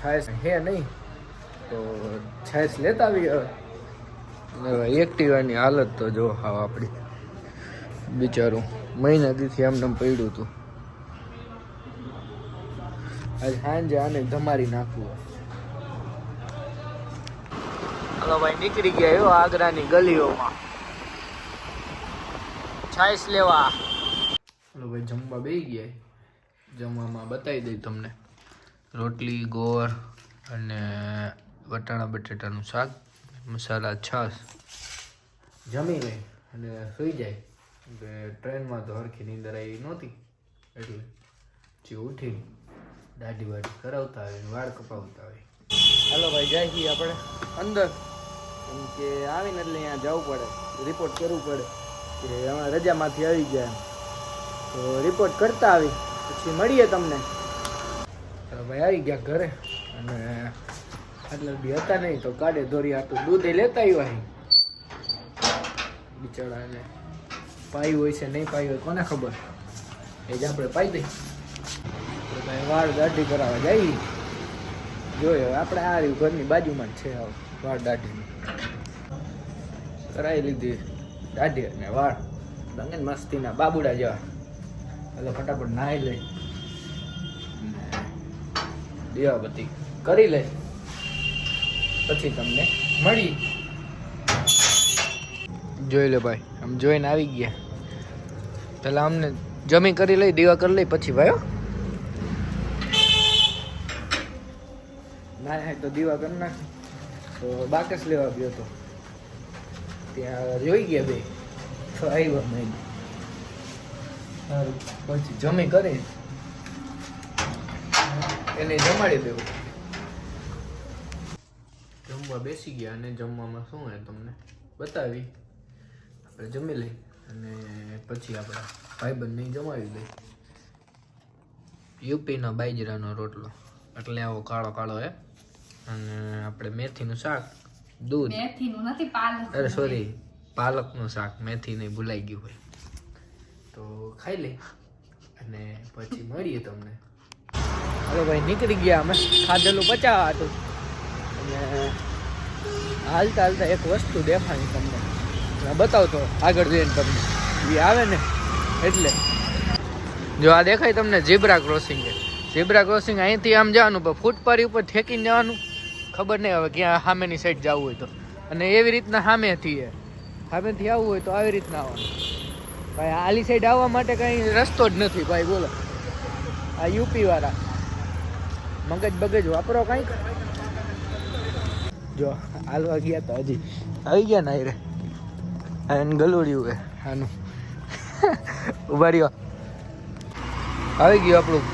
છાશ હે નહીં તો છાશ લેતા આવી. હવે એક્ટિવાની હાલત તો જો હાવ આપણી, બિચારું મહિના દીથી આમને પડ્યું હતું. આજે સાંજે આને ધમારી નાખવું. હલો ભાઈ, નીકળી ગયા એવો આગ્રાની ગલીઓમાં છાશ લેવા. હલો ભાઈ, જમવા બેસી ગયા. જમવામાં બતાવી દઈ તમને, રોટલી, ગોળ અને વટાણા બટેટાનું શાક, મસાલા છાશ. જમી લઈ અને સુઈ જાય. ટ્રેનમાં તો હરખી નીંદર આવી નહોતી એટલે જે ઉઠી દાઢી વાઢી કરાવતા હોય, વાળ કપાવતા હોય. હાલો ભાઈ, જાય છીએ આપણે અંદર, કેમ કે આવીને એટલે અહીંયા જવું પડે, રિપોર્ટ કરવું પડે કે અમારા રજામાંથી આવી ગયા. તો રિપોર્ટ કરતા આવી પછી મળીએ તમને. ભાઈ આવી ગયા ઘરે અને આટલા બી હતા નહીં તો કાઢે દોરી આટલું દૂધ લેતા આવ્યા. બિચારાને પાયું હોય છે નહીં પાયું હોય કોને ખબર, એ જ આપણે પાઈ દઈ. ભાઈ વાળ દાઢી કરાવવા જઈએ. જોઈએ આપણે આ રહ્યું ઘરની બાજુમાં જ છે વાળ દાઢીની. કરાવી લીધી દાઢી અને વાળ દંગન મસ્તીના બાબુડા જેવા. એટલે ફટાફટ નાહી લઈ દીવાબત્તી કરી લે પછી તમને મળી. જોઈ લે ભાઈ, આમ જોઈને આવી ગયા. પેલા અમને જમી કરી લઈ, દીવા કરી લઈ પછી ભાઈ ના તો દીવા કરી નાખ. તો બાકસ લેવા ગયો તો ત્યાં જોઈ ગયા બે તો આવ્યા મેં. પછી જમી કરી એને જમાડી દેવું. જમવા બેસી ગયા અને જમવામાં શું હે તમને બતાવી. આપણે જમી લઈ અને પછી આપણા ભાઈબંધને જમાવી દઈ. યુપીનો બાજરાનો રોટલો એટલે આવો કાળો કાળો હે. અને આપણે મેથીનું શાક, દૂધ. મેથીનું નથી, પાલક. અરે સોરી, પાલકનું શાક. મેથી નહીં, ભૂલાઈ ગયું હોય. તો ખાઈ લઈ અને પછી મળીએ તમને. હાલો ભાઈ, નીકળી ગયા અમે. ખાધેલું પચાવા હતું અને હાલતા હાલતા એક વસ્તુ દેખાણી તમને બતાવતો આગળ જઈને. તમને એ આવે ને એટલે જો આ દેખાય તમને ઝીબ્રા ક્રોસિંગ છે. ઝીબ્રા ક્રોસિંગ અહીંથી આમ જવાનું પણ ફૂટપારી ઉપર ઠેકીને જવાનું. ખબર નહીં હવે ક્યાં સામેની સાઈડ જવું હોય તો. અને એવી રીતના સામેથી આવવું હોય તો આવી રીતના આવવાનું ભાઈ. આલી સાઈડ આવવા માટે કંઈ રસ્તો જ નથી ભાઈ. બોલો આ યુપી વાળા મગજ બગજ વાપરો કાંઈક. જો હાલવા ગયા તો હજી આવી ગયા ને રે આને ગલુડિયું હે આનું. ઉભા રહ્યો, આવી ગયું આપણું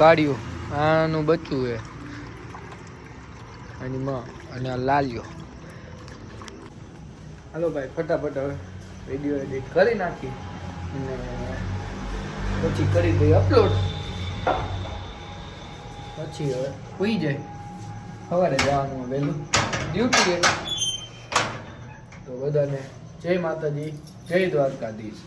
કાઢ્યું. આનું બચ્ચું હે આની માં અને આ લાલ્યો. હાલો ભાઈ, ફટાફટ હવે વિડીયો એડિટ કરી નાખી અને પછી કરી દઈ અપલોડ. પછી હવે સુઈ જાય. સવારે જવાનું વહેલું ડ્યુટી. તો બધાને જય માતાજી, જય દ્વારકાધીશ.